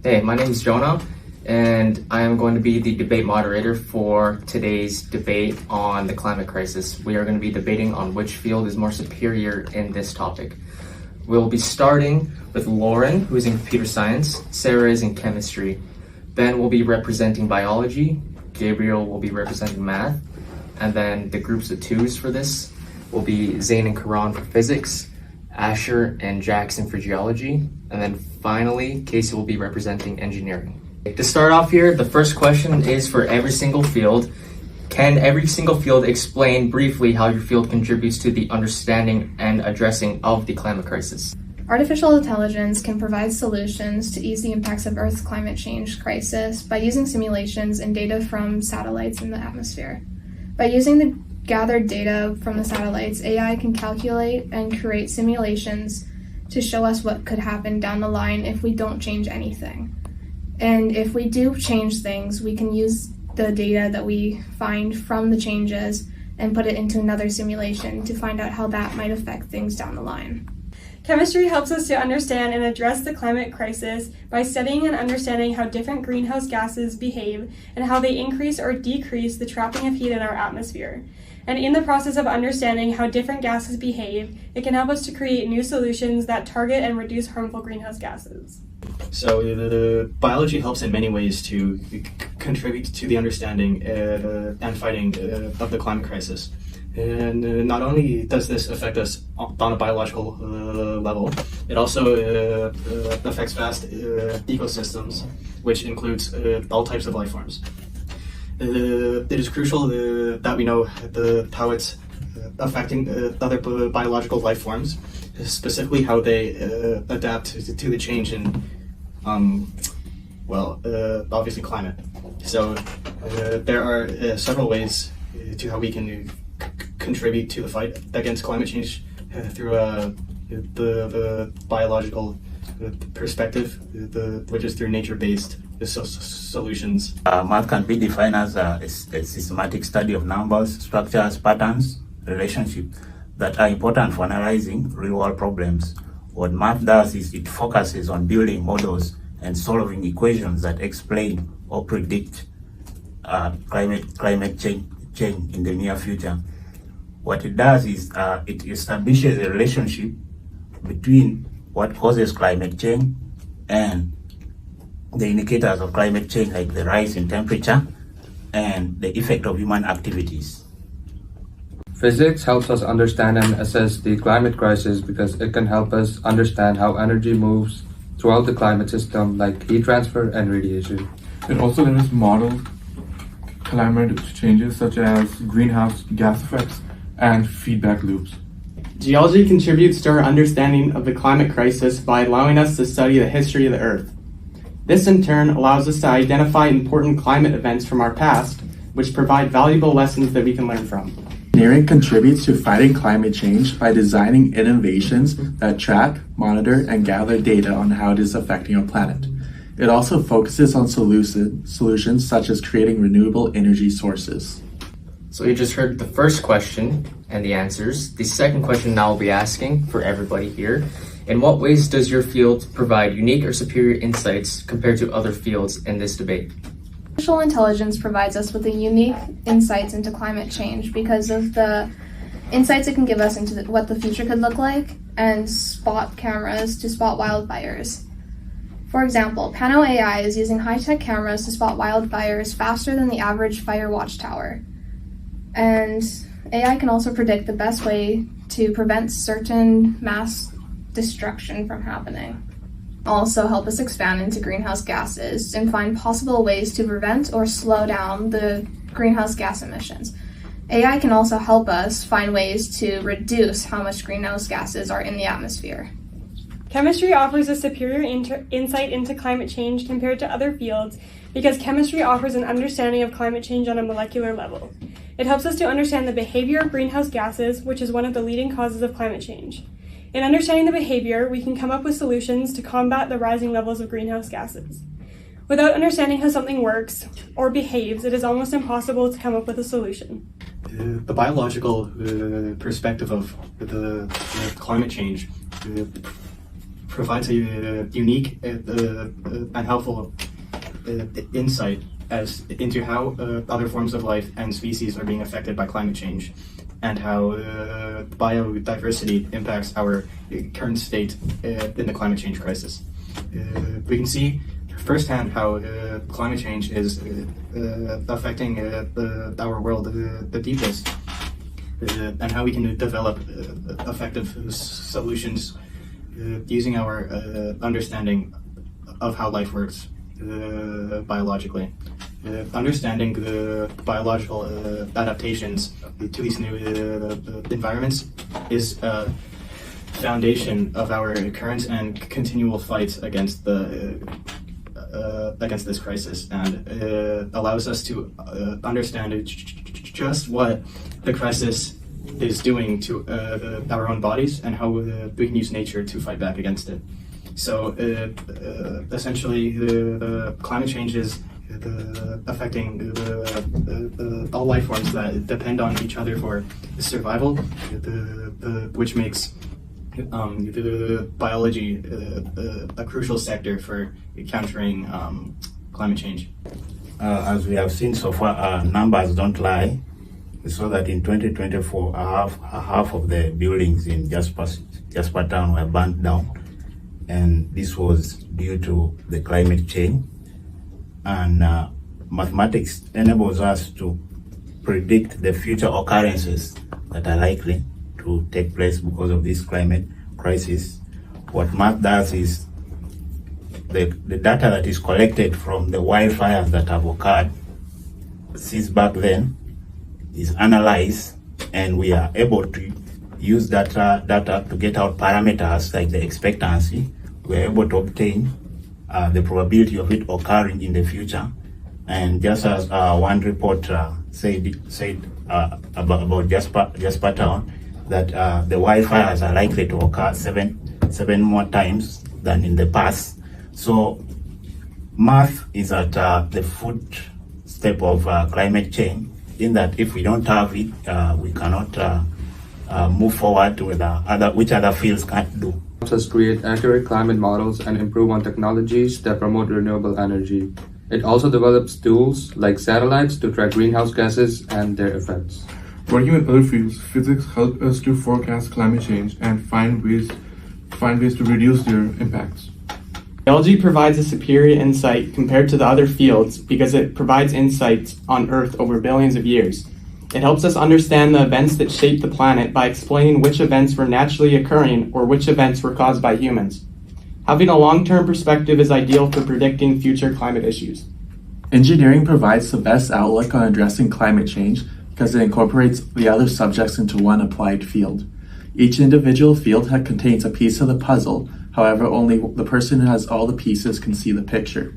Hey, my name is Jonah, and I am going to be the debate moderator for today's debate on the climate crisis. We are going to be debating on which field is more superior in this topic. We'll be starting with Lauren, who is in computer science, Sarah is in chemistry, Ben will be representing biology, Gabriel will be representing math, and then the groups of twos for this will be Zane and Karan for physics, Asher and Jackson for geology, and then finally, Casey will be representing engineering. To start off here, the first question is for every single field. Can every single field explain briefly how your field contributes to the understanding and addressing of the climate crisis? Artificial intelligence can provide solutions to ease the impacts of Earth's climate change crisis by using simulations and data from satellites in the atmosphere. By using the gathered data from the satellites, AI can calculate and create simulations to show us what could happen down the line if we don't change anything. And if we do change things, we can use the data that we find from the changes and put it into another simulation to find out how that might affect things down the line. Chemistry helps us to understand and address the climate crisis by studying and understanding how different greenhouse gases behave and how they increase or decrease the trapping of heat in our atmosphere. And in the process of understanding how different gases behave, it can help us to create new solutions that target and reduce harmful greenhouse gases. So the biology helps in many ways to contribute to the understanding and fighting of the climate crisis. And not only does this affect us on a biological level, it also affects vast ecosystems, which includes all types of life forms. It is crucial that we know how it's affecting other biological life forms, specifically how they adapt to the change in, obviously climate. So there are several ways to how we can contribute to the fight against climate change through the biological perspective, which is through nature-based solutions. Math can be defined as a systematic study of numbers, structures, patterns, relationships that are important for analyzing real-world problems. What math does is it focuses on building models and solving equations that explain or predict climate change in the near future. What it does is it establishes a relationship between what causes climate change and the indicators of climate change, like the rise in temperature and the effect of human activities. Physics helps us understand and assess the climate crisis because it can help us understand how energy moves throughout the climate system, like heat transfer and radiation. It also lets us model climate changes such as greenhouse gas effects and feedback loops. Geology contributes to our understanding of the climate crisis by allowing us to study the history of the Earth. This in turn allows us to identify important climate events from our past, which provide valuable lessons that we can learn from. Engineering contributes to fighting climate change by designing innovations that track, monitor, and gather data on how it is affecting our planet. It also focuses on solutions such as creating renewable energy sources. So you just heard the first question and the answers. The second question now will be asking for everybody here. In what ways does your field provide unique or superior insights compared to other fields in this debate? Artificial intelligence provides us with unique insights into climate change because of the insights it can give us into what the future could look like and spot cameras to spot wildfires. For example, Pano AI is using high-tech cameras to spot wildfires faster than the average fire watchtower. And AI can also predict the best way to prevent certain mass destruction from happening. Also help us expand into greenhouse gases and find possible ways to prevent or slow down the greenhouse gas emissions. AI can also help us find ways to reduce how much greenhouse gases are in the atmosphere. Chemistry offers a superior insight into climate change compared to other fields because chemistry offers an understanding of climate change on a molecular level. It helps us to understand the behavior of greenhouse gases, which is one of the leading causes of climate change. In understanding the behavior, we can come up with solutions to combat the rising levels of greenhouse gases. Without understanding how something works or behaves, it is almost impossible to come up with a solution. The biological perspective of the climate change provides a unique and helpful insight as into how other forms of life and species are being affected by climate change, and how biodiversity impacts our current state in the climate change crisis. We can see firsthand how climate change is affecting our world the deepest, and how we can develop effective solutions using our understanding of how life works biologically. Understanding the biological adaptations to these new environments is a foundation of our current and continual fight against this crisis, and allows us to understand just what the crisis is doing to our own bodies, and how we can use nature to fight back against it. So essentially, the climate change is affecting all life forms that depend on each other for survival, which makes the biology a crucial sector for countering climate change. As we have seen so far, numbers don't lie. We saw that in 2024, half of the buildings in Jasper Town were burnt down, and this was due to the climate change. And mathematics enables us to predict the future occurrences that are likely to take place because of this climate crisis. What math does is the data that is collected from the wildfires that have occurred since back then is analyzed, and we are able to use data to get out parameters like the expectancy. We are able to obtain the probability of it occurring in the future. And just as one report said about Jasper Town, that the wildfires are likely to occur seven more times than in the past. So math is at the footstep of climate change, in that if we don't have it, we cannot move forward with which other fields can't do. Helps us create accurate climate models and improve on technologies that promote renewable energy. It also develops tools like satellites to track greenhouse gases and their effects. Working with other fields, physics helps us to forecast climate change and find ways to reduce their impacts. Biology provides a superior insight compared to the other fields because it provides insights on Earth over billions of years. It helps us understand the events that shape the planet by explaining which events were naturally occurring or which events were caused by humans. Having a long-term perspective is ideal for predicting future climate issues. Engineering provides the best outlook on addressing climate change because it incorporates the other subjects into one applied field. Each individual field contains a piece of the puzzle, however, only the person who has all the pieces can see the picture.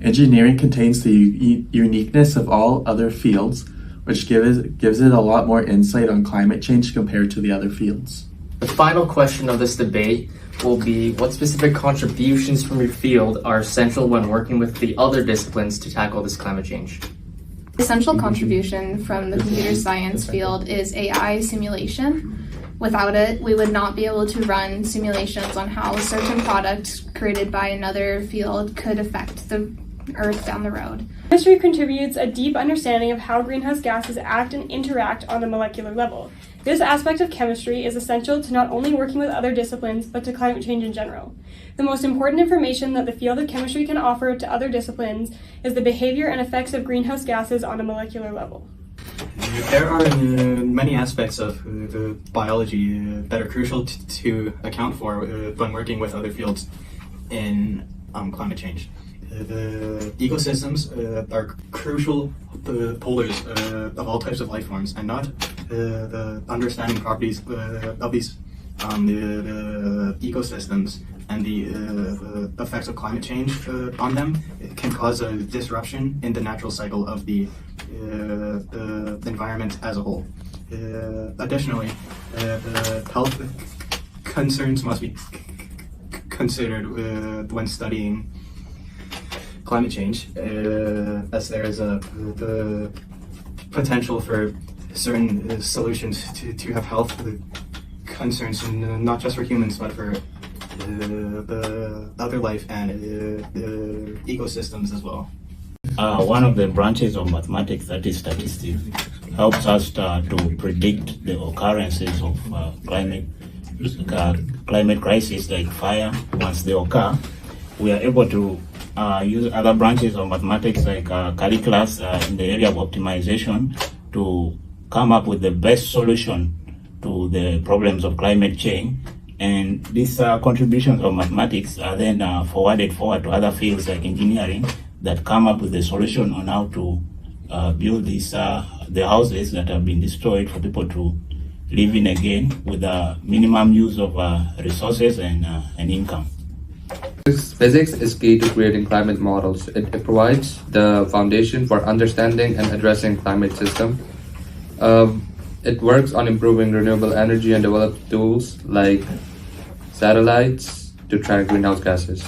Engineering contains the uniqueness of all other fields, which gives it a lot more insight on climate change compared to the other fields. The final question of this debate will be, what specific contributions from your field are essential when working with the other disciplines to tackle this climate change? The essential contribution from the computer science field is AI simulation. Without it, we would not be able to run simulations on how a certain product created by another field could affect the Earth down the road. Chemistry contributes a deep understanding of how greenhouse gases act and interact on a molecular level. This aspect of chemistry is essential to not only working with other disciplines, but to climate change in general. The most important information that the field of chemistry can offer to other disciplines is the behavior and effects of greenhouse gases on a molecular level. There are many aspects of biology that are crucial to account for when working with other fields in climate change. The ecosystems are crucial polars of all types of life forms, and not the understanding properties of these the ecosystems and the effects of climate change on them. It can cause a disruption in the natural cycle of the environment as a whole. Additionally, the health concerns must be considered when studying climate change, as there is the potential for certain solutions to have health concerns, and not just for humans but for the other life and ecosystems as well. One of the branches of mathematics, that is statistics, helps us to predict the occurrences of climate crises like fire. Once they occur, we are able to use other branches of mathematics like calculus in the area of optimization to come up with the best solution to the problems of climate change. And these contributions of mathematics are then forwarded forward to other fields like engineering that come up with a solution on how to build the houses that have been destroyed for people to live in again with a minimum use of resources and income. Physics is key to creating climate models. It provides the foundation for understanding and addressing climate system. It works on improving renewable energy and develops tools like satellites to track greenhouse gases.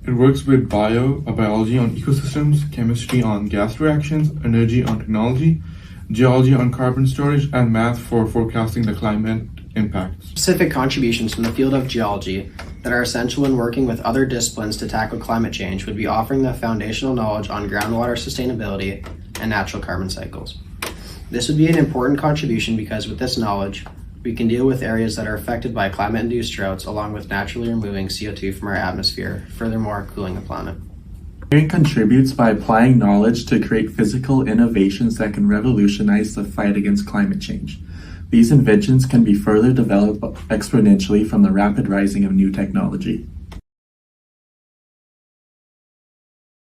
It works with biology on ecosystems, chemistry on gas reactions, energy on technology, geology on carbon storage, and math for forecasting the climate impacts. Specific contributions from the field of geology that are essential when working with other disciplines to tackle climate change would be offering the foundational knowledge on groundwater sustainability and natural carbon cycles. This would be an important contribution because with this knowledge, we can deal with areas that are affected by climate-induced droughts along with naturally removing CO2 from our atmosphere, furthermore cooling the planet. Engineering contributes by applying knowledge to create physical innovations that can revolutionize the fight against climate change. These inventions can be further developed exponentially from the rapid rising of new technology.